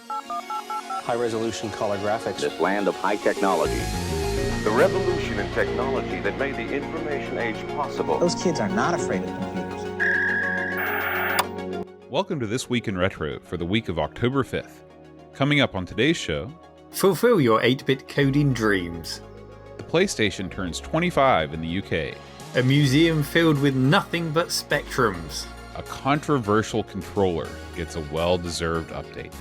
High-resolution color graphics. This land of high technology. The revolution in technology that made the information age possible. Those kids are not afraid of computers. Welcome to This Week in Retro for the week of October 5th. Coming up on today's show... Fulfill your 8-bit coding dreams. The PlayStation turns 25 in the UK. A museum filled with nothing but spectrums. A controversial controller gets a well-deserved update.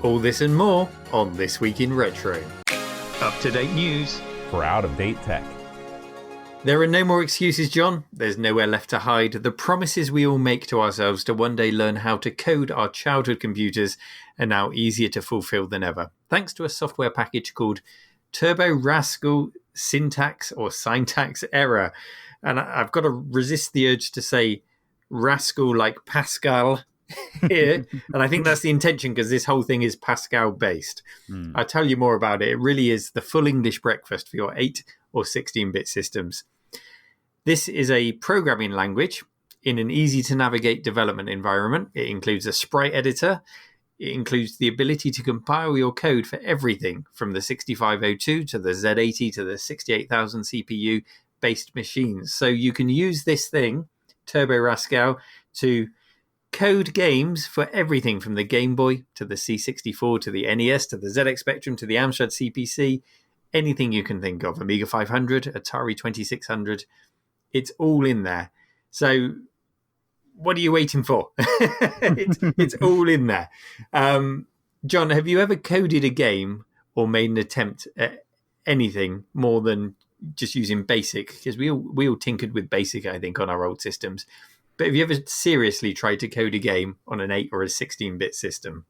All this and more on This Week in Retro. Up-to-date news. For out-of-date tech. There are no more excuses, John. There's nowhere left to hide. The promises we all make to ourselves to one day learn how to code our childhood computers are now easier to fulfill than ever, thanks to a software package called Turbo Rascal Syntax Error. And I've got to resist the urge to say Rascal like Pascal here. And I think that's the intention because this whole thing is Pascal based. I'll tell you more about it. It really is the full English breakfast for your 8 or 16-bit systems. This is a programming language in an easy-to-navigate development environment. It includes a sprite editor. It includes the ability to compile your code for everything from the 6502 to the Z80 to the 68,000 CPU-based machines. So you can use this thing, Turbo Rascal, to code games for everything from the Game Boy to the C64 to the NES to the ZX Spectrum to the Amstrad CPC, anything you can think of, Amiga 500, Atari 2600, it's all in there. So what are you waiting for? it's all in there. John, have you ever coded a game or made an attempt at anything more than just using BASIC? Because we all tinkered with BASIC, I think, on our old systems. But have you ever seriously tried to code a game on an 8 or a 16-bit system?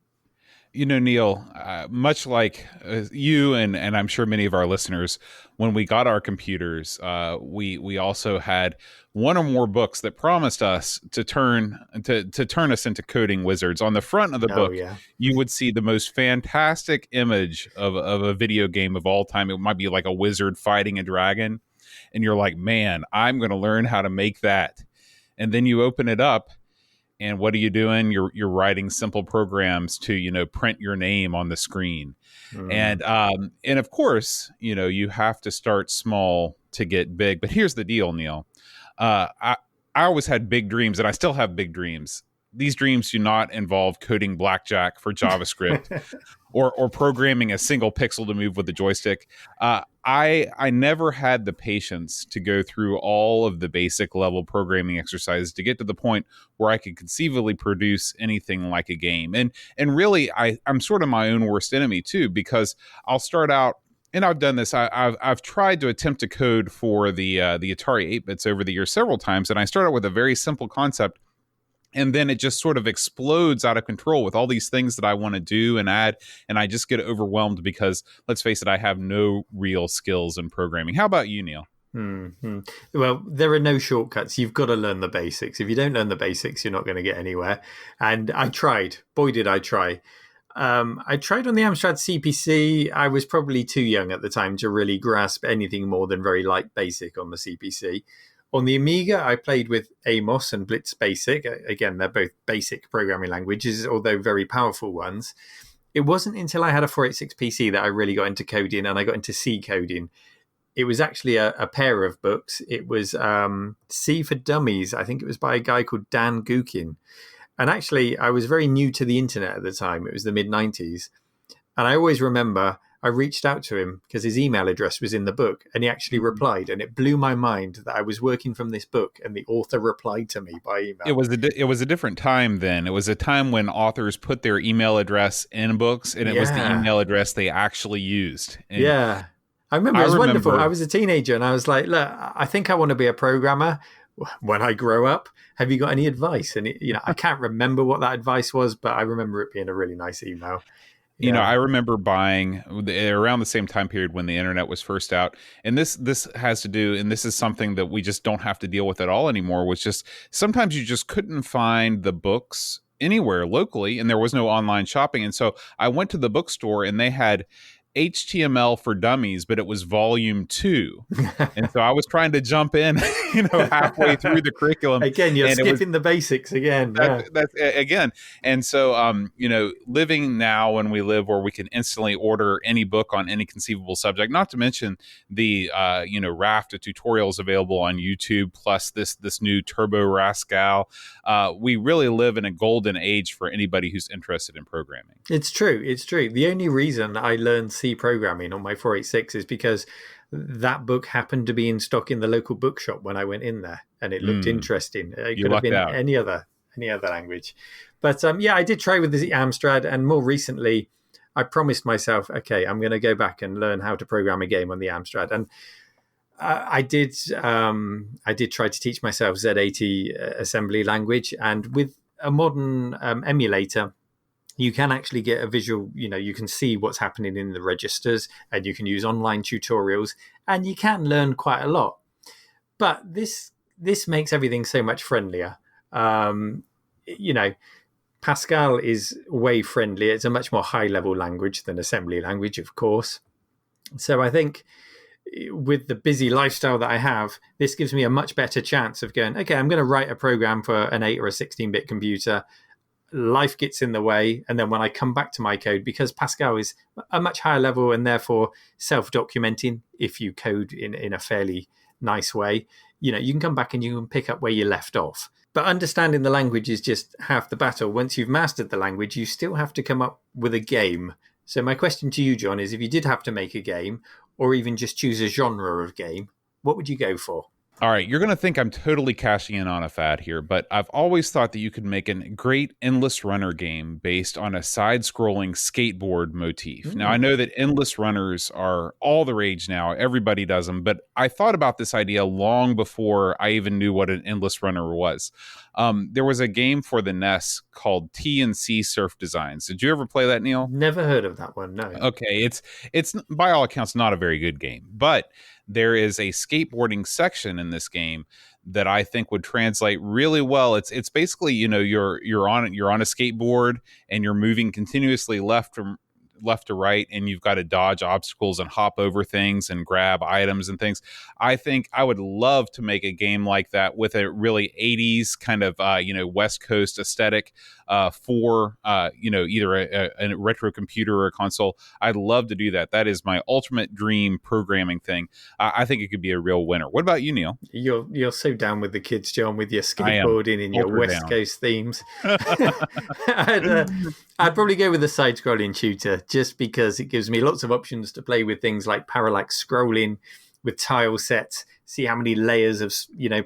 You know, Neil, much like you and I'm sure many of our listeners, when we got our computers, we also had one or more books that promised us to turn us into coding wizards. On the front of the book, you would see the most fantastic image of a video game of all time. It might be like a wizard fighting a dragon. And you're like, man, I'm going to learn how to make that. And then you open it up. And what are you doing? You're writing simple programs to, print your name on the screen. And of course, you have to start small to get big. But here's the deal, Neil. I always had big dreams, and I still have big dreams. These dreams do not involve coding blackjack for JavaScript or programming a single pixel to move with the joystick. I never had the patience to go through all of the basic level programming exercises to get to the point where I could conceivably produce anything like a game. And really, I'm sort of my own worst enemy too, because I'll start out, and I've done this. I've tried to attempt to code for the Atari 8-bits over the years several times, and I start out with a very simple concept. And then it just sort of explodes out of control with all these things that I want to do and add. And I just get overwhelmed because, let's face it, I have no real skills in programming. How about you, Neil? Well, there are no shortcuts. You've got to learn the basics. If you don't learn the basics, you're not going to get anywhere. And I tried. Boy, did I try. I tried on the Amstrad CPC. I was probably too young at the time to really grasp anything more than very light basic on the CPC. On the Amiga, I played with Amos and Blitz Basic. Again, they're both basic programming languages, although very powerful ones. It wasn't until I had a 486 PC that I really got into coding, and I got into C coding. It was actually a pair of books. It was C for Dummies. I think it was by a guy called Dan Gukin. And actually, I was very new to the internet at the time. It was the mid-90s. And I always remember I reached out to him because his email address was in the book, and he actually replied, and it blew my mind that I was working from this book and the author replied to me by email. It was a different time then. It was a time when authors put their email address in books, and it was the email address they actually used. And I remember it was wonderful. I was a teenager and I was like, look, I think I want to be a programmer when I grow up. Have you got any advice? And I can't remember what that advice was, but I remember it being a really nice email. I remember buying around the same time period when the internet was first out. And this has to do, and this is something that we just don't have to deal with at all anymore, was just sometimes you just couldn't find the books anywhere locally, and there was no online shopping. And so I went to the bookstore, and they had HTML for Dummies, but it was volume 2. And so I was trying to jump in, halfway through the curriculum. Again, you're and skipping the basics again. That's again. And so, living now when we live where we can instantly order any book on any conceivable subject, not to mention the, raft of tutorials available on YouTube, plus this new Turbo Rascal. We really live in a golden age for anybody who's interested in programming. It's true. The only reason I learned C programming on my 486 is because that book happened to be in stock in the local bookshop when I went in there, and it looked interesting. It could have been any other language. But I did try with the Amstrad, and more recently I promised myself, okay, I'm going to go back and learn how to program a game on the Amstrad. And I did try to teach myself Z80 assembly language, and with a modern emulator, you can actually get a visual, you can see what's happening in the registers, and you can use online tutorials, and you can learn quite a lot. But this makes everything so much friendlier. Pascal is way friendlier. It's a much more high-level language than assembly language, of course. So I think with the busy lifestyle that I have, this gives me a much better chance of going, okay, I'm going to write a program for an 8 or a 16-bit computer. Life gets in the way, and then when I come back to my code, because Pascal is a much higher level and therefore self-documenting, if you code in a fairly nice way, you can come back and you can pick up where you left off. But understanding the language is just half the battle. Once you've mastered the language, you still have to come up with a game. So my question to you, John, is if you did have to make a game, or even just choose a genre of game, what would you go for? All right, you're going to think I'm totally cashing in on a fad here, but I've always thought that you could make a great endless runner game based on a side-scrolling skateboard motif. Now, I know that endless runners are all the rage now. Everybody does them, but I thought about this idea long before I even knew what an endless runner was. There was a game for the NES called T&C Surf Designs. Did you ever play that, Neil? Never heard of that one, no. Okay, it's by all accounts not a very good game, but there is a skateboarding section in this game that I think would translate really well. It's basically, you're on a skateboard and you're moving continuously left to right, and you've got to dodge obstacles and hop over things and grab items and things. I think I would love to make a game like that with a really 80s kind of West Coast aesthetic for either a retro computer or a console. I'd love to do that. That is my ultimate dream programming thing. I think it could be a real winner. What about you, Neil? You're so down with the kids, John, with your skateboarding and your West Coast themes. I'd probably go with a side-scrolling shooter, just because it gives me lots of options to play with things like parallax scrolling with tile sets, see how many layers of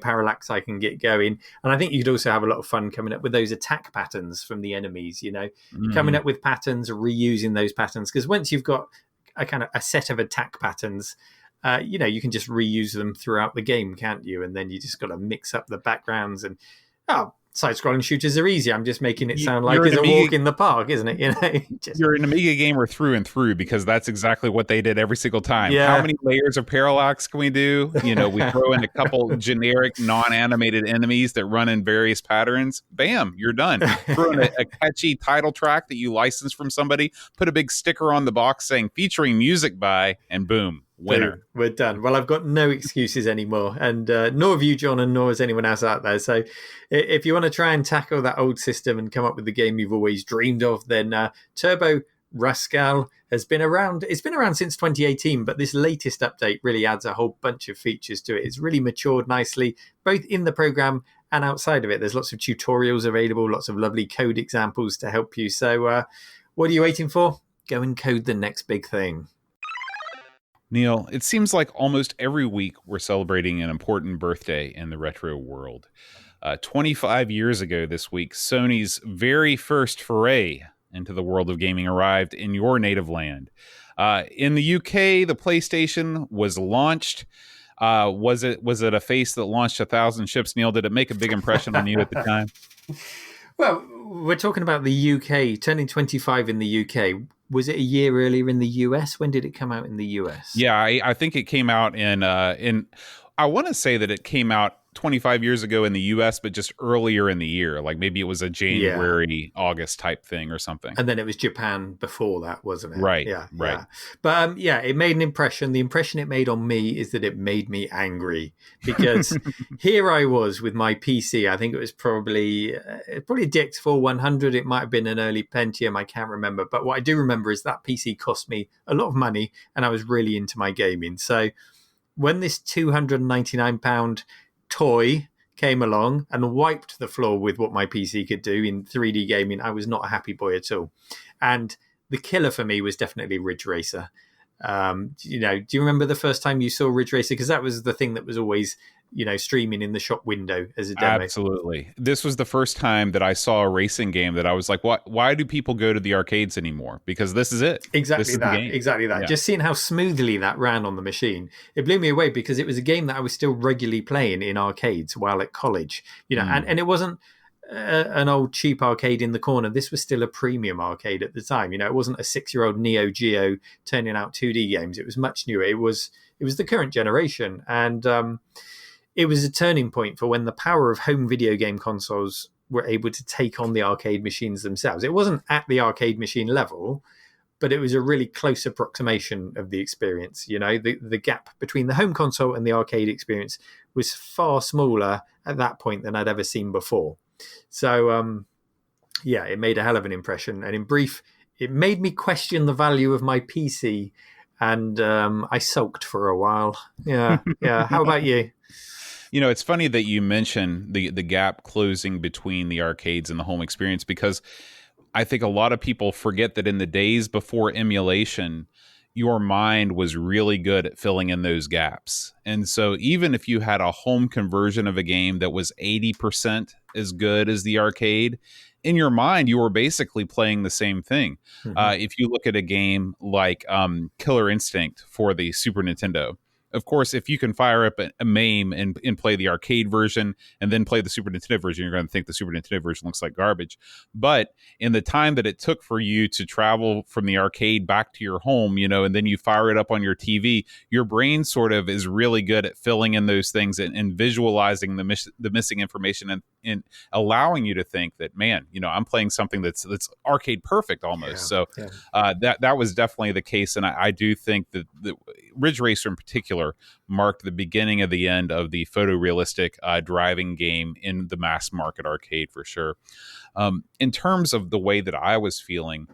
parallax I can get going. And I think you could also have a lot of fun coming up with those attack patterns from the enemies, coming up with patterns, reusing those patterns. Because once you've got a set of attack patterns, you can just reuse them throughout the game, can't you? And then you just got to mix up the backgrounds and side-scrolling shooters are easy. I'm just making it sound like it's a walk in the park, isn't it? You're an Amiga gamer through and through, because that's exactly what they did every single time. Yeah. How many layers of parallax can we do? We throw in a couple generic non-animated enemies that run in various patterns. Bam, you're done. Throw in a catchy title track that you license from somebody, put a big sticker on the box saying featuring music by, and boom. Winner. We're done. Well, I've got no excuses anymore, and nor have you, John, and nor has anyone else out there. So if you want to try and tackle that old system and come up with the game you've always dreamed of, then Turbo Rascal has been around. It's been around since 2018, but this latest update really adds a whole bunch of features to it. It's really matured nicely, both in the program and outside of it. There's lots of tutorials available, lots of lovely code examples to help you. So what are you waiting for? Go and code the next big thing. Neil, it seems like almost every week we're celebrating an important birthday in the retro world. 25 years ago this week, Sony's very first foray into the world of gaming arrived in your native land. In the UK, the PlayStation was launched. Was it a face that launched 1,000 ships, Neil? Did it make a big impression on you at the time? Well, we're talking about the UK, turning 25 in the UK. Was it a year earlier in the US? When did it come out in the US? Yeah, I think it came out in I want to say that it came out 25 years ago in the US, but just earlier in the year. Like maybe it was a January, August type thing or something. And then it was Japan before that, wasn't it? Right. Yeah. Right. Yeah. But it made an impression. The impression it made on me is that it made me angry because here I was with my PC. I think it was probably a DX 4100. It might have been an early Pentium. I can't remember. But what I do remember is that PC cost me a lot of money and I was really into my gaming. So when this £299 toy came along and wiped the floor with what my PC could do in 3D gaming, I was not a happy boy at all. And the killer for me was definitely Ridge Racer. Do you remember the first time you saw Ridge Racer? Because that was the thing that was always, streaming in the shop window as a demo. Absolutely. This was the first time that I saw a racing game that I was like, what? Why do people go to the arcades anymore? Because this is it. Exactly that. Yeah. Just seeing how smoothly that ran on the machine, it blew me away because it was a game that I was still regularly playing in arcades while at college. And it wasn't an old cheap arcade in the corner. This was still a premium arcade at the time. It wasn't a 6-year-old Neo Geo turning out 2D games. It was much newer. It was the current generation, and it was a turning point for when the power of home video game consoles were able to take on the arcade machines themselves. It wasn't at the arcade machine level, but it was a really close approximation of the experience. The gap between the home console and the arcade experience was far smaller at that point than I'd ever seen before. So, it made a hell of an impression. And in brief, it made me question the value of my PC, and I sulked for a while. Yeah. How about you? It's funny that you mention the gap closing between the arcades and the home experience, because I think a lot of people forget that in the days before emulation, your mind was really good at filling in those gaps. And so even if you had a home conversion of a game that was 80% as good as the arcade, in your mind, you were basically playing the same thing. Mm-hmm. If you look at a game like Killer Instinct for the Super Nintendo, of course, if you can fire up a MAME and play the arcade version and then play the Super Nintendo version, you're going to think the Super Nintendo version looks like garbage. But in the time that it took for you to travel from the arcade back to your home, and then you fire it up on your TV, your brain sort of is really good at filling in those things and visualizing the missing information and allowing you to think that, man, I'm playing something that's arcade perfect almost. That was definitely the case. And I do think that the Ridge Racer in particular marked the beginning of the end of the photorealistic driving game in the mass market arcade for sure. In terms of the way that I was feeling,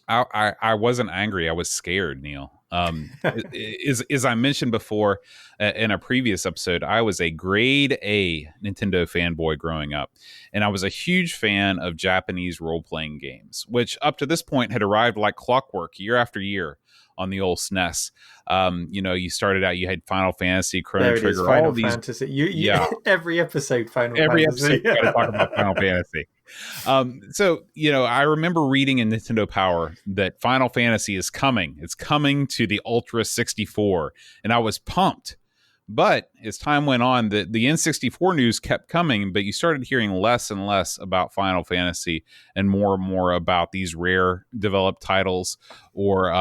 I wasn't angry. I was scared, Neil. As I mentioned before in a previous episode, I was a grade A Nintendo fanboy growing up, and I was a huge fan of Japanese role-playing games, which up to this point had arrived like clockwork year after year on the old SNES. You started out, you had Final Fantasy, Chrono Trigger, Final all these. Fantasy. Every episode, Final Every Fantasy. episode, you got to talk about Final Fantasy. I remember reading in Nintendo Power that Final Fantasy is coming. It's coming to the Ultra 64, and I was pumped. But as time went on, the N64 news kept coming, but you started hearing less and less about Final Fantasy and more about these rare developed titles or,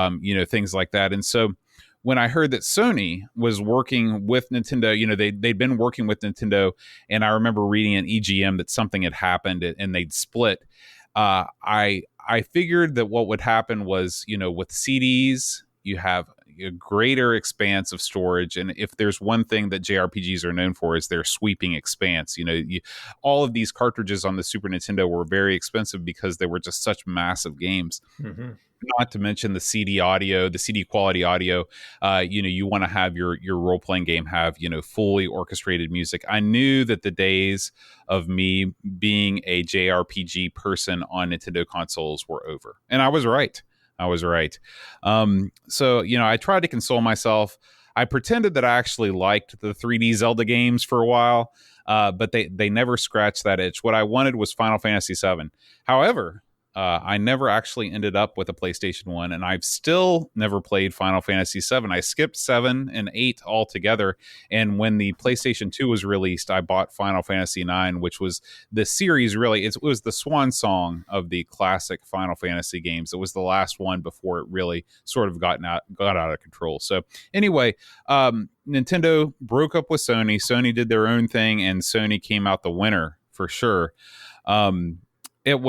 things like that. And so when I heard that Sony was working with Nintendo, they'd been working with Nintendo, and I remember reading an EGM that something had happened and they'd split. I figured that what would happen was, with CDs, you have a greater expanse of storage, and if there's one thing that JRPGs are known for is their sweeping expanse. All of these cartridges on the Super Nintendo were very expensive because they were just such massive games. Mm-hmm. Not to mention the CD audio, the CD quality audio. You want to have your role-playing game have fully orchestrated music. I knew that the days of me being a JRPG person on Nintendo consoles were over, and I was right. So I tried to console myself. I pretended that I actually liked the 3D Zelda games for a while, but they never scratched that itch. What I wanted was Final Fantasy VII. However, I never actually ended up with a PlayStation 1, and I've still never played Final Fantasy 7. I skipped 7 and 8 altogether, and when the PlayStation 2 was released, I bought Final Fantasy 9, which was the series really, it was the swan song of the classic Final Fantasy games. It was the last one before it really sort of got out of control. So anyway, Nintendo broke up with Sony. Sony did their own thing, and Sony came out the winner for sure. It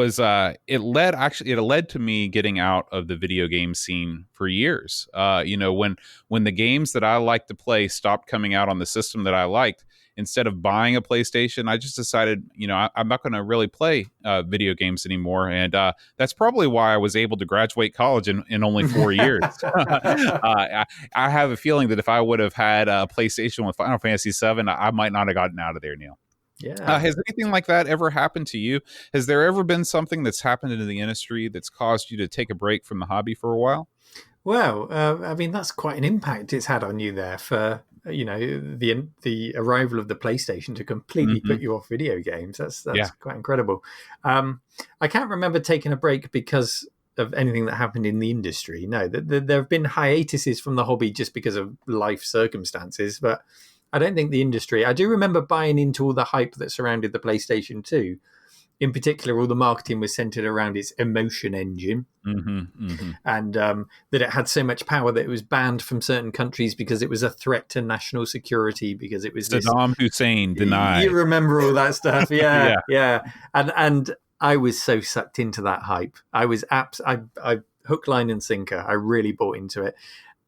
led to me getting out of the video game scene for years. When the games that I liked to play stopped coming out on the system that I liked, instead of buying a PlayStation, I just decided, I'm not going to really play video games anymore. And that's probably why I was able to graduate college in only 4 years. I have a feeling that if I would have had a PlayStation with Final Fantasy VII, I might not have gotten out of there, Neil. Yeah. Has anything like that ever happened to you? Has there ever been something that's happened in the industry that's caused you to take a break from the hobby for a while? Well, that's quite an impact it's had on you there for, the arrival of the PlayStation to completely put you off video games. That's quite incredible. I can't remember taking a break because of anything that happened in the industry. No, there have been hiatuses from the hobby just because of life circumstances, but I don't think the industry. I do remember buying into all the hype that surrounded the PlayStation 2. In particular, all the marketing was centered around its emotion engine, and that it had so much power that it was banned from certain countries because it was a threat to national security. Because it was Saddam Hussein denied. You remember all that stuff, yeah. And I was so sucked into that hype. I was I hook, line, and sinker. I really bought into it.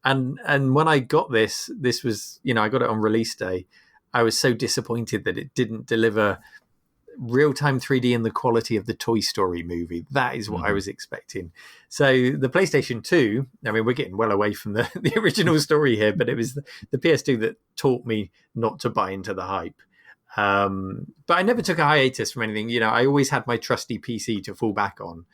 And when I got this was, I got it on release day. I was so disappointed that it didn't deliver real-time 3D in the quality of the Toy Story movie. That is what I was expecting. So the PlayStation 2, we're getting well away from the original story here, but it was the PS2 that taught me not to buy into the hype. But I never took a hiatus from anything. I always had my trusty PC to fall back on.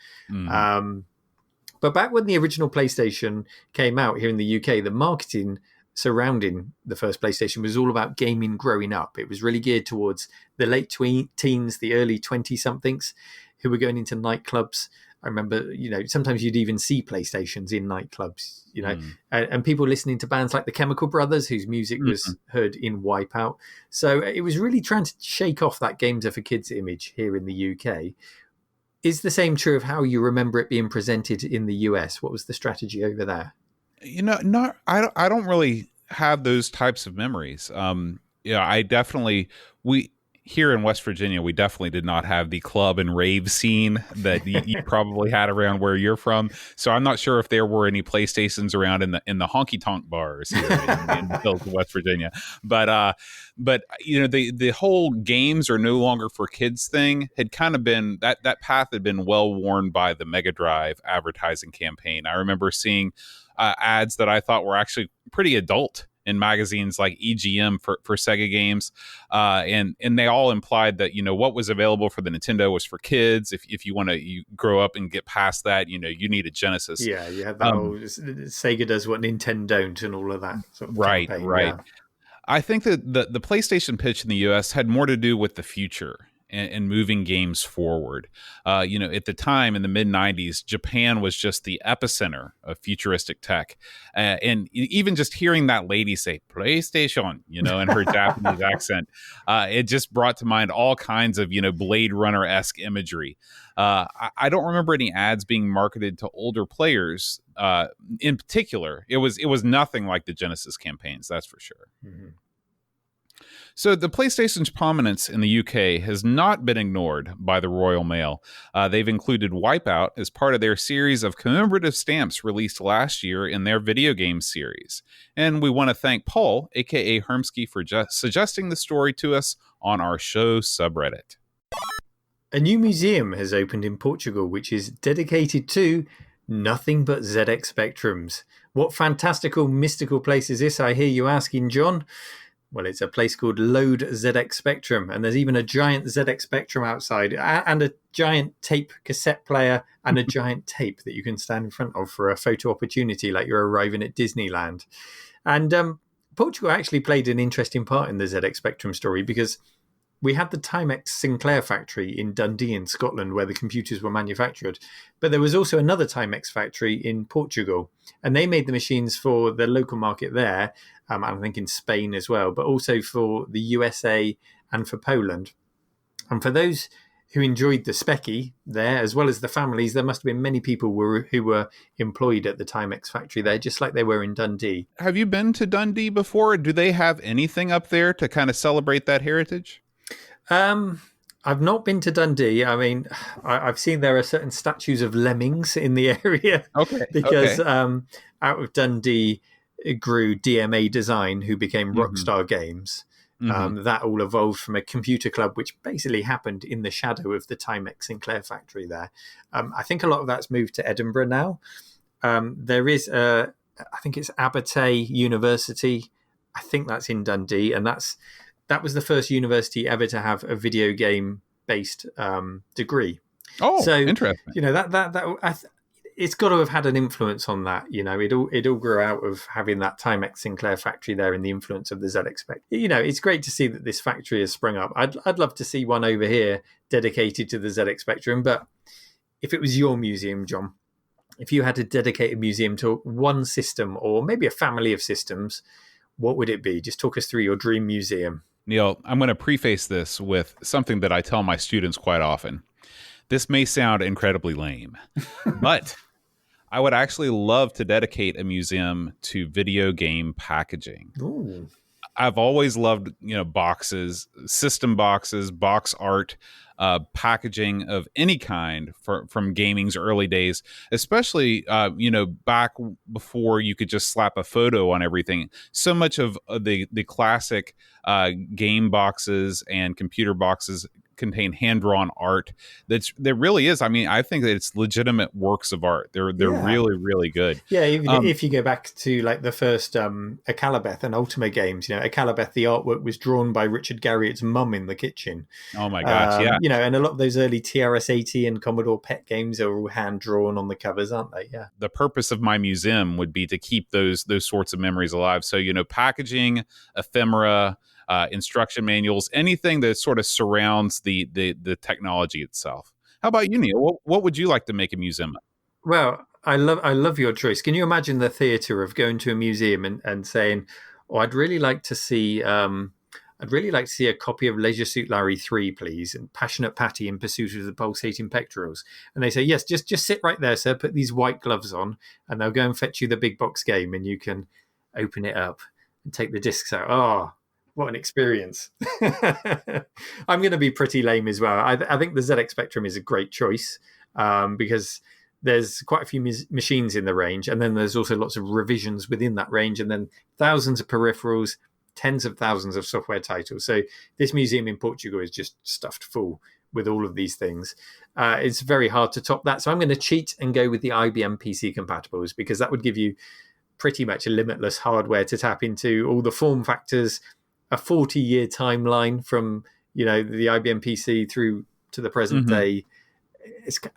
But back when the original PlayStation came out here in the UK, the marketing surrounding the first PlayStation was all about gaming growing up. It was really geared towards the late teens, the early 20-somethings who were going into nightclubs. I remember, sometimes you'd even see PlayStations in nightclubs, and people listening to bands like the Chemical Brothers, whose music was heard in Wipeout. So it was really trying to shake off that games are for kids image here in the UK. Is the same true of how you remember it being presented in the US? What was the strategy over there? I don't really have those types of memories. Here in West Virginia, we definitely did not have the club and rave scene that you probably had around where you're from. So I'm not sure if there were any PlayStations around in the honky tonk bars here in West Virginia. But the whole games are no longer for kids thing had kind of been that path had been well worn by the Mega Drive advertising campaign. I remember seeing ads that I thought were actually pretty adult in magazines like EGM for Sega games, and they all implied that what was available for the Nintendo was for kids. If you want to grow up and get past that, you need a Genesis. Yeah, you had that whole Sega does what Nintendo don't and all of that sort of campaign. Right. Yeah. I think that the PlayStation pitch in the US had more to do with the future and moving games forward. At the time in the mid-90s, Japan was just the epicenter of futuristic tech. And even just hearing that lady say PlayStation, in her Japanese accent, it just brought to mind all kinds of, Blade Runner-esque imagery. I don't remember any ads being marketed to older players. In particular, it was nothing like the Genesis campaigns, that's for sure. Mm-hmm. So the PlayStation's prominence in the UK has not been ignored by the Royal Mail. They've included Wipeout as part of their series of commemorative stamps released last year in their video game series. And we want to thank Paul, aka Hermsky, for suggesting the story to us on our show subreddit. A new museum has opened in Portugal, which is dedicated to nothing but ZX Spectrums. What fantastical, mystical place is this, I hear you asking, John? Well, it's a place called Load ZX Spectrum, and there's even a giant ZX Spectrum outside, and a giant tape cassette player, and a giant tape that you can stand in front of for a photo opportunity, like you're arriving at Disneyland. And Portugal actually played an interesting part in the ZX Spectrum story, because we had the Timex Sinclair factory in Dundee in Scotland where the computers were manufactured. But there was also another Timex factory in Portugal, and they made the machines for the local market there, and I think in Spain as well, but also for the USA and for Poland. And for those who enjoyed the specky there, as well as the families, there must have been many people who were employed at the Timex factory there, just like they were in Dundee. Have you been to Dundee before? Do they have anything up there to kind of celebrate that heritage? I've not been to Dundee. I mean, I've seen there are certain statues of lemmings in the area. Okay. Because out of Dundee grew DMA Design, who became Rockstar Games. That all evolved from a computer club, which basically happened in the shadow of the Timex Sinclair factory there. I think a lot of that's moved to Edinburgh now. There is, I think it's Abertay University. I think that's in Dundee, and that was the first university ever to have a video game based degree. Oh, so interesting. You know it's got to have had an influence on that. You know, it all grew out of having that Timex Sinclair factory there and the influence of the ZX Spectrum. You know, it's great to see that this factory has sprung up. I'd love to see one over here dedicated to the ZX Spectrum. But if it was your museum, John, if you had to dedicate a museum to one system or maybe a family of systems, what would it be? Just talk us through your dream museum. Neil, I'm going to preface this with something that I tell my students quite often. This may sound incredibly lame, but I would actually love to dedicate a museum to video game packaging. Ooh. I've always loved, boxes, system boxes, box art, packaging of any kind from gaming's early days, especially, back before you could just slap a photo on everything. So much of the classic game boxes and computer boxes contain hand-drawn art that really is. I mean, I think that it's legitimate works of art. They're really, really good. Yeah, even if you go back to like the first Akalabeth and Ultima games, Akalabeth, the artwork was drawn by Richard Garriott's mum in the kitchen. Oh my gosh, yeah. And a lot of those early TRS-80 and Commodore PET games are all hand-drawn on the covers, aren't they? Yeah. The purpose of my museum would be to keep those sorts of memories alive. So, packaging, ephemera, instruction manuals, anything that sort of surrounds the technology itself. How about you, Neil? What would you like to make a museum of? Well, I love your choice. Can you imagine the theatre of going to a museum and saying, "Oh, I'd really like to see a copy of Leisure Suit Larry 3, please, and Passionate Patty in Pursuit of the Pulsating Pectorals." And they say, "Yes, just sit right there, sir. Put these white gloves on, and they'll go and fetch you the big box game, and you can open it up and take the discs out." Oh, what an experience. I'm going to be pretty lame as well. I think the ZX Spectrum is a great choice because there's quite a few machines in the range, and then there's also lots of revisions within that range, and then thousands of peripherals, tens of thousands of software titles. So this museum in Portugal is just stuffed full with all of these things. It's very hard to top that. So I'm going to cheat and go with the IBM PC compatibles, because that would give you pretty much a limitless hardware to tap into, all the form factors, a 40-year timeline from the IBM PC through to the present day.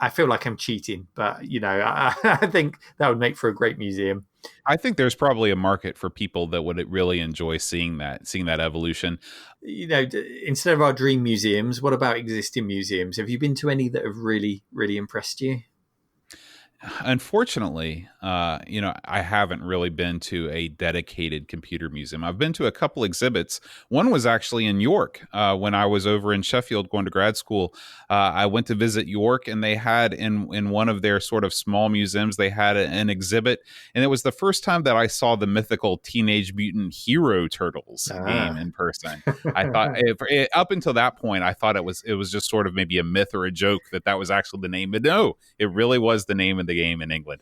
I feel like I'm cheating, but I think that would make for a great museum. I think there's probably a market for people that would really enjoy seeing that evolution. Instead of our dream museums, what about existing museums? Have you been to any that have really, really impressed you? Unfortunately, I haven't really been to a dedicated computer museum. I've been to a couple exhibits. One was actually in York when I was over in Sheffield going to grad school. I went to visit York, and they had in one of their sort of small museums, they had an exhibit, and it was the first time that I saw the mythical Teenage Mutant Hero Turtles game in person. I thought up until that point, I thought it was just sort of maybe a myth or a joke that was actually the name, but no, it really was the name of the game in England.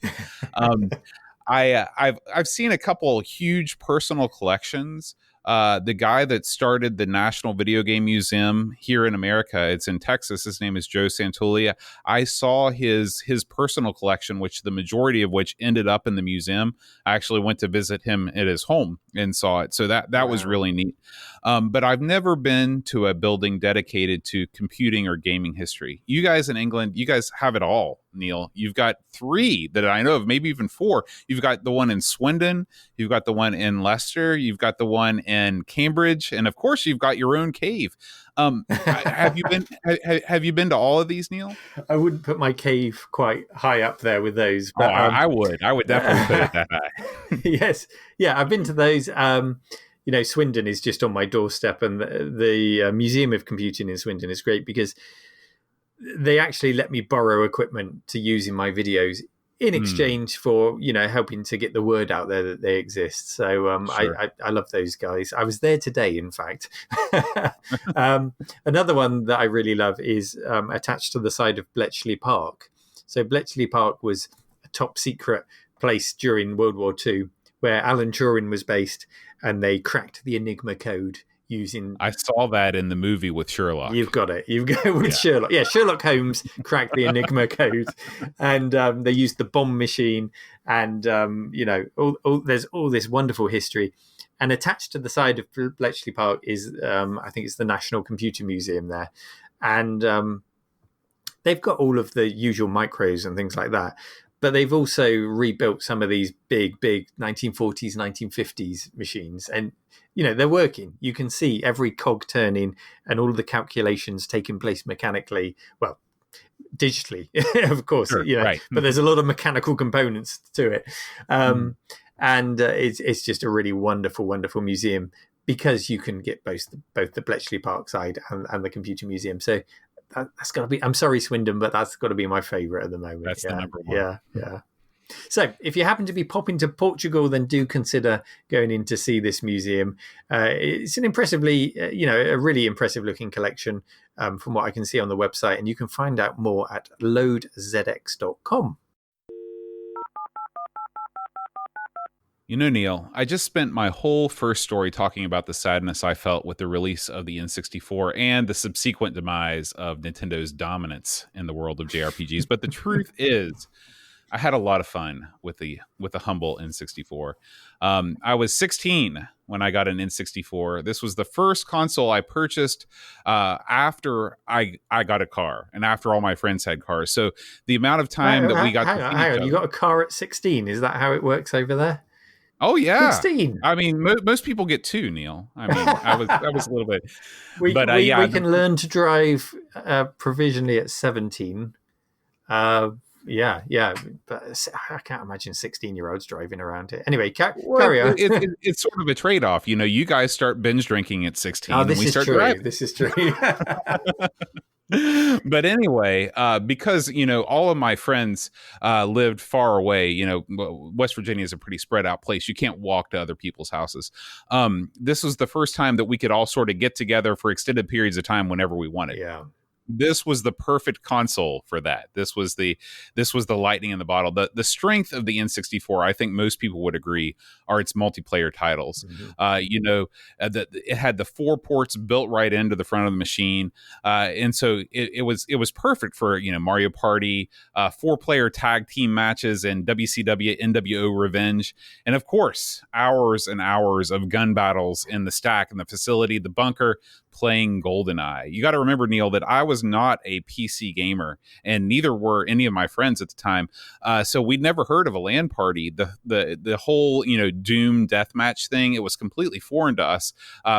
I've seen a couple huge personal collections. The guy that started the National Video Game Museum here in America, it's in Texas. His name is Joe Santulia. I saw his personal collection, which the majority of which ended up in the museum. I actually went to visit him at his home and saw it. So that was really neat. But I've never been to a building dedicated to computing or gaming history. You guys in England, you guys have it all, Neil. You've got 3 that I know of, maybe even 4. You've got the one in Swindon, you've got the one in Leicester, you've got the one in Cambridge, and of course you've got your own cave. Have you been to all of these, Neil? I wouldn't put my cave quite high up there with those, but I would definitely put it that high. Yes, yeah, I've been to those. Swindon is just on my doorstep, and the Museum of Computing in Swindon is great because they actually let me borrow equipment to use in my videos in exchange for helping to get the word out there that they exist. So Sure. I love those guys. I was there today, in fact. Another one that I really love is attached to the side of Bletchley Park. So Bletchley Park was a top secret place during World War II where Alan Turing was based, and they cracked the Enigma code using... I saw that in the movie with Sherlock. You've got it. You've got it with Sherlock. Yeah, Sherlock Holmes cracked the Enigma code, and they used the bomb machine, and there's all this wonderful history. And attached to the side of Bletchley Park is, I think it's the National Computer Museum there, and they've got all of the usual micros and things like that. But they've also rebuilt some of these big 1940s, 1950s machines. And, they're working. You can see every cog turning and all of the calculations taking place mechanically. Well, digitally, of course, Sure, right. But there's a lot of mechanical components to it. And it's just a really wonderful, wonderful museum because you can get both the Bletchley Park side and the Computer Museum. So that's got to be, I'm sorry, Swindon, but that's got to be my favourite at the moment. That's the number one. Yeah. So if you happen to be popping to Portugal, then do consider going in to see this museum. It's an impressively, a really impressive looking collection from what I can see on the website. And you can find out more at loadzx.com. Neil, I just spent my whole first story talking about the sadness I felt with the release of the N64 and the subsequent demise of Nintendo's dominance in the world of JRPGs. But the truth is, I had a lot of fun with the humble N64. I was 16 when I got an N64. This was the first console I purchased after I got a car and after all my friends had cars. So the amount of time that we got hang on. You got a car at 16? Is that how it works over there? Oh yeah, 16. I mean, most people get 2, Neil. I mean, I was a little bit, we can learn to drive provisionally at 17. Yeah, but I can't imagine 16-year-olds driving around here. Anyway, carry on. It's sort of a trade-off. You guys start binge drinking at 16. Oh, this and we is start true. driving. This is true. But anyway, because all of my friends lived far away. West Virginia is a pretty spread out place. You can't walk to other people's houses. This was the first time that we could all sort of get together for extended periods of time whenever we wanted. Yeah. This was the perfect console for that. This was the lightning in the bottle. The strength of the N64, I think most people would agree, are its multiplayer titles. Mm-hmm. It had the 4 ports built right into the front of the machine, and so it was perfect for Mario Party, 4-player tag team matches, and WCW NWO Revenge, and of course hours and hours of gun battles in the stack, in the facility, the bunker, playing GoldenEye. You got to remember, Neil, that I was not a PC gamer, and neither were any of my friends at the time. So we'd never heard of a LAN party. The whole Doom deathmatch thing, it was completely foreign to us.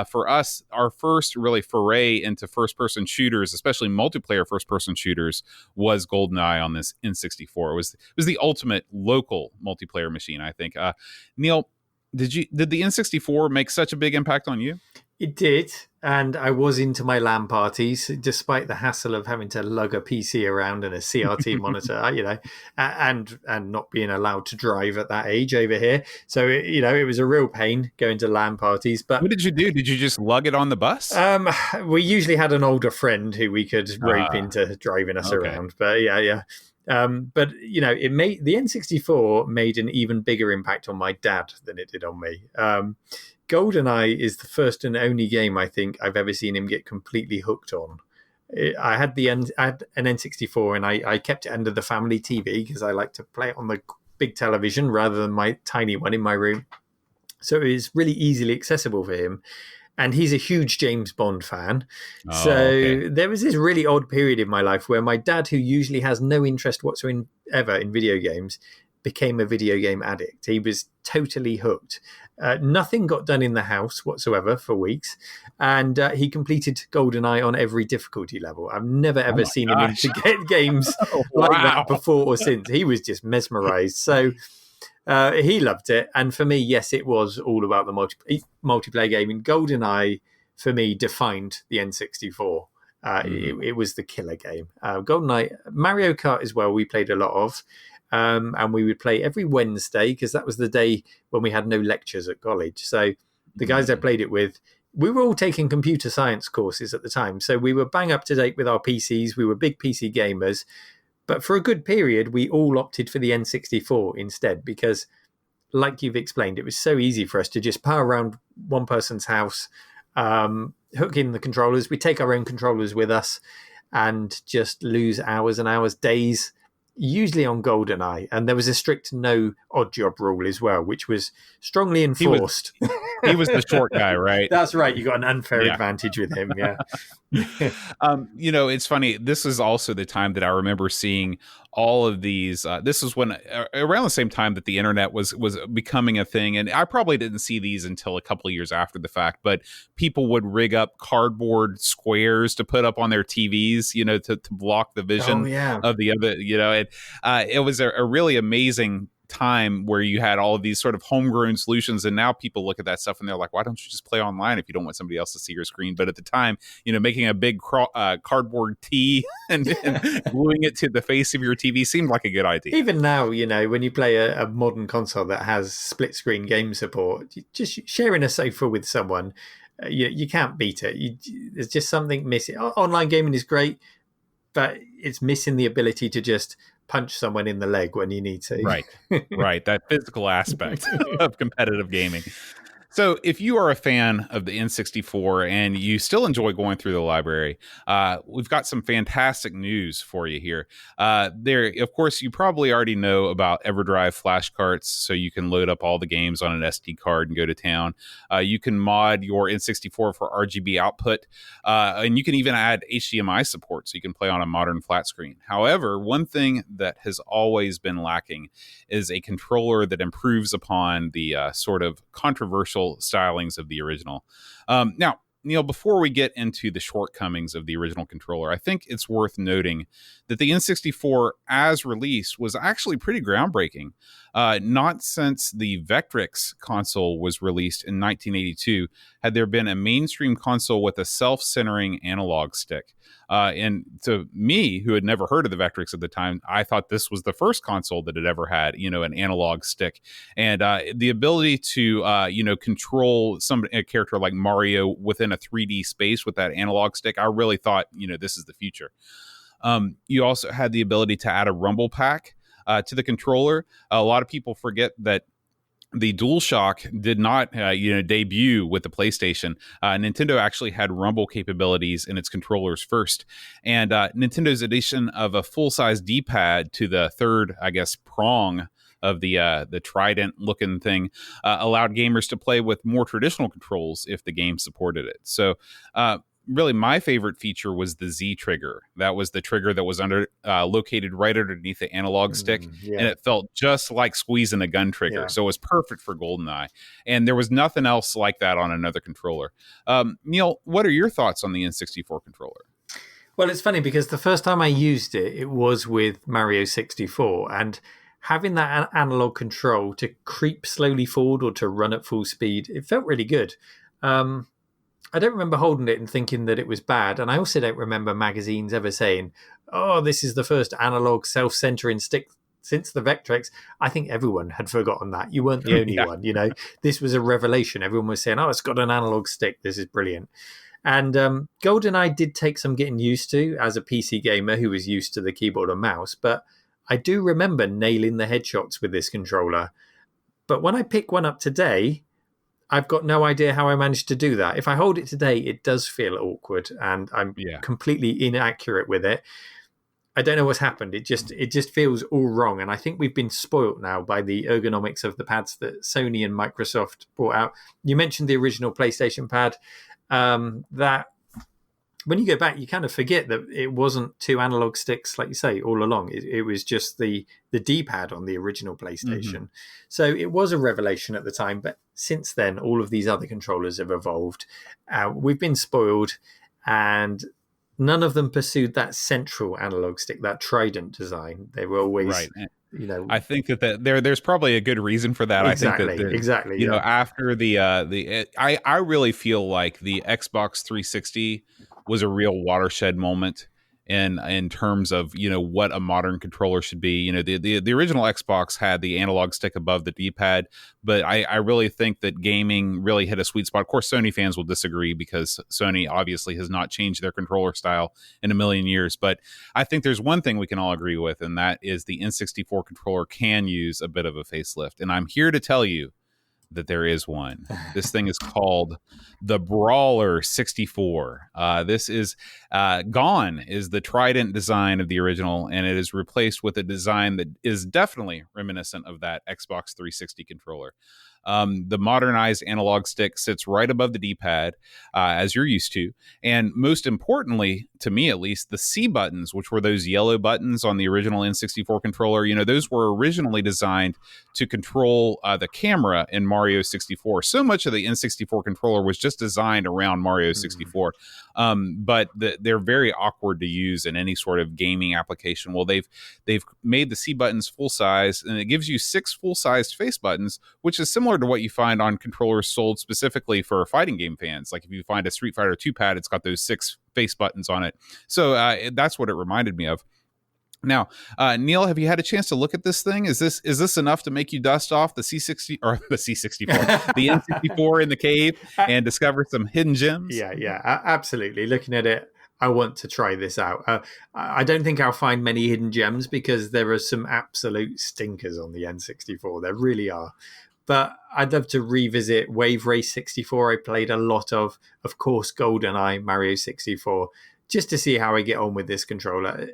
For us, our first really foray into first-person shooters, especially multiplayer first-person shooters, was GoldenEye on this N64. It was the ultimate local multiplayer machine, I think. Neil, did the N64 make such a big impact on you? It did, and I was into my LAN parties, despite the hassle of having to lug a PC around and a CRT monitor, and not being allowed to drive at that age over here. So, it was a real pain going to LAN parties. But what did you do? Did you just lug it on the bus? We usually had an older friend who we could rope into driving us around. But yeah. But it made the N64 made an even bigger impact on my dad than it did on me. GoldenEye is the first and only game I think I've ever seen him get completely hooked on. I had an N64 and I kept it under the family TV because I like to play it on the big television rather than my tiny one in my room. So it was really easily accessible for him. and he's a huge James Bond fan. Oh, So okay. there was this really odd period in my life where my dad, who usually has no interest whatsoever in video games, became a video game addict. He was totally hooked. Nothing got done in the house whatsoever for weeks, and he completed GoldenEye on every difficulty level. I've never Oh ever my seen gosh. him into get games Oh, like wow. that before or since. He was just mesmerized. So he loved it, and for me, yes, it was all about the multiplayer gaming. GoldenEye for me defined the N64. It was the killer game. GoldenEye, Mario Kart as well. We played a lot of. And we would play every Wednesday because that was the day when we had no lectures at college. So the guys I played it with, we were all taking computer science courses at the time. So we were bang up to date with our PCs. We were big PC gamers. But for a good period, we all opted for the N64 instead because, like you've explained, it was so easy for us to just power around one person's house, hook in the controllers. We take our own controllers with us and just lose hours and hours, days, usually on GoldenEye. And there was a strict no odd job rule as well, which was strongly enforced. He was the short guy, right? That's right. You got an unfair Yeah. advantage with him. Yeah. It's funny. This is also the time that I remember seeing all of these. This was when around the same time that the internet was becoming a thing, and I probably didn't see these until a couple of years after the fact. But people would rig up cardboard squares to put up on their TVs, to block the vision of the other. It was a really amazing time where you had all of these sort of homegrown solutions, and now people look at that stuff and they're like, why don't you just play online if you don't want somebody else to see your screen? But at the time, making a big cardboard T and gluing it to the face of your TV seemed like a good idea. Even now, when you play a modern console that has split screen game support, just sharing a sofa with someone, you can't beat it. There's just something missing. Online gaming is great, but it's missing the ability to just punch someone in the leg when you need to. Right. That physical aspect of competitive gaming. So if you are a fan of the N64 and you still enjoy going through the library, we've got some fantastic news for you here. Of course, you probably already know about EverDrive flash carts, so you can load up all the games on an SD card and go to town. You can mod your N64 for RGB output, and you can even add HDMI support so you can play on a modern flat screen. However, one thing that has always been lacking is a controller that improves upon the sort of controversial stylings of the original. Now, Neil, before we get into the shortcomings of the original controller, I think it's worth noting that the N64 as released was actually pretty groundbreaking. Not since the Vectrex console was released in 1982 had there been a mainstream console with a self-centering analog stick. And to me, who had never heard of the Vectrex at the time, I thought this was the first console that had ever had, an analog stick. And the ability to, control a character like Mario within a 3D space with that analog stick, I really thought, this is the future. You also had the ability to add a rumble pack to the controller. A lot of people forget that the DualShock did not, debut with the PlayStation. Nintendo actually had rumble capabilities in its controllers first, and Nintendo's addition of a full-size D-pad to the third, prong of the trident-looking thing allowed gamers to play with more traditional controls if the game supported it. So. Really, my favorite feature was the Z trigger. That was the trigger that was located right underneath the analog stick, and it felt just like squeezing a gun trigger. Yeah. So it was perfect for GoldenEye, and there was nothing else like that on another controller. Neil, what are your thoughts on the N64 controller? Well, it's funny because the first time I used it, it was with Mario 64, and having that analog control to creep slowly forward or to run at full speed, it felt really good. I don't remember holding it and thinking that it was bad. And I also don't remember magazines ever saying, oh, this is the first analog self-centering stick since the Vectrex. I think everyone had forgotten that. You weren't the only one, This was a revelation. Everyone was saying, oh, it's got an analog stick. This is brilliant. And GoldenEye did take some getting used to as a PC gamer who was used to the keyboard and mouse. But I do remember nailing the headshots with this controller. But when I pick one up today, I've got no idea how I managed to do that. If I hold it today, it does feel awkward and I'm completely inaccurate with it. I don't know what's happened. It just feels all wrong. And I think we've been spoilt now by the ergonomics of the pads that Sony and Microsoft brought out. You mentioned the original PlayStation pad. That when you go back, you kind of forget that it wasn't two analog sticks, like you say, all along. It was just the D-pad on the original PlayStation. Mm-hmm. So it was a revelation at the time. But since then, all of these other controllers have evolved. We've been spoiled, and none of them pursued that central analog stick, that trident design. They were always, right. I think that there's probably a good reason for that. Exactly, I think that exactly. You know, after I really feel like the Xbox 360 was a real watershed moment in terms of, you know, what a modern controller should be. You know, the original Xbox had the analog stick above the D-pad, but I really think that gaming really hit a sweet spot. Of course, Sony fans will disagree because Sony obviously has not changed their controller style in a million years. But I think there's one thing we can all agree with, and that is the N64 controller can use a bit of a facelift. And I'm here to tell you that there is one. This thing is called the Brawler64. This is gone is the trident design of the original, and it is replaced with a design that is definitely reminiscent of that Xbox 360 controller. The modernized analog stick sits right above the D-pad, as you're used to. And most importantly, to me at least, the C buttons, which were those yellow buttons on the original N64 controller, you know, those were originally designed to control the camera in Mario 64. So much of the N64 controller was just designed around Mario 64. But they're very awkward to use in any sort of gaming application. Well, they've made the C buttons full size, and it gives you 6 full-sized face buttons, which is similar to what you find on controllers sold specifically for fighting game fans. Like if you find a Street Fighter 2 pad, it's got those 6 face buttons on it. So that's what it reminded me of. Now, Neil, have you had a chance to look at this thing? Is this enough to make you dust off the C64 or the C64, the N64 in the cave and discover some hidden gems? Yeah, absolutely. Looking at it, I want to try this out. I don't think I'll find many hidden gems because there are some absolute stinkers on the N64. There really are. But I'd love to revisit Wave Race 64. I played a lot of course, GoldenEye, Mario 64, just to see how I get on with this controller.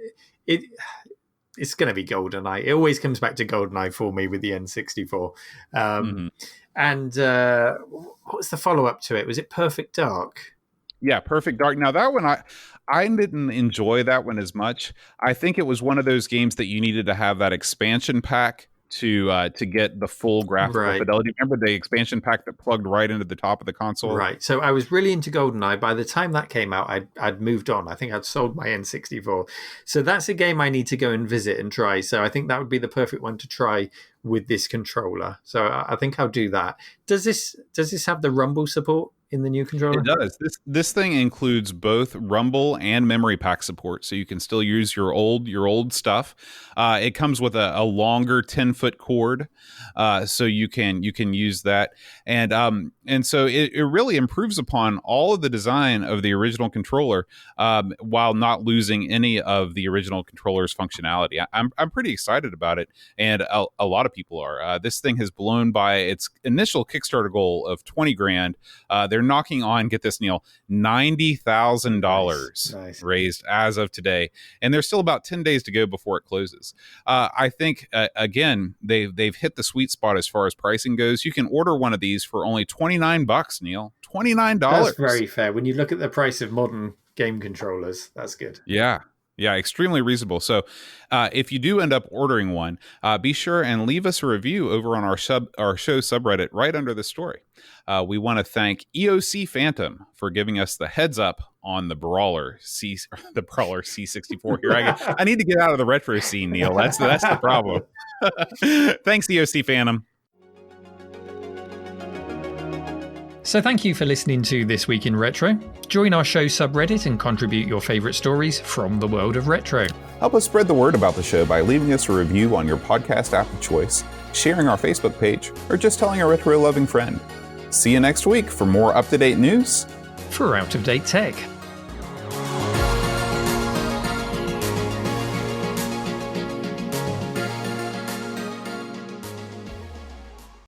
It's going to be GoldenEye. It always comes back to GoldenEye for me with the N64. And what was the follow-up to it? Was it Perfect Dark? Yeah, Perfect Dark. Now, that one, I didn't enjoy that one as much. I think it was one of those games that you needed to have that expansion pack to get the full graphical fidelity. Remember the expansion pack that plugged right into the top of the console? Right. So I was really into GoldenEye. By the time that came out, I'd moved on. I think I'd sold my N64. So that's a game I need to go and visit and try. So I think that would be the perfect one to try with this controller. So I think I'll do that. Does this have the rumble support in the new controller? It does. This thing includes both rumble and memory pack support, so you can still use your old stuff. It comes with a longer 10-foot cord, so you can use that, and so it really improves upon all of the design of the original controller, while not losing any of the original controller's functionality. I'm pretty excited about it, and a lot of people are. This thing has blown by its initial Kickstarter goal of $20,000. They're knocking on, get this, Neil, $90,000 raised as of today, and there's still about 10 days to go before it closes. I think again they've hit the sweet spot as far as pricing goes. You can order one of these for only $29, Neil. $29. That's very fair when you look at the price of modern game controllers. That's good. Yeah, extremely reasonable. So if you do end up ordering one, be sure and leave us a review over on our show subreddit right under the story. We want to thank EOC Phantom for giving us the heads up on the Brawler C64 here. I need to get out of the retro scene, Neil. That's the problem. Thanks, EOC Phantom. So thank you for listening to This Week in Retro. Join our show subreddit and contribute your favourite stories from the world of retro. Help us spread the word about the show by leaving us a review on your podcast app of choice, sharing our Facebook page, or just telling a retro-loving friend. See you next week for more up-to-date news for out-of-date tech.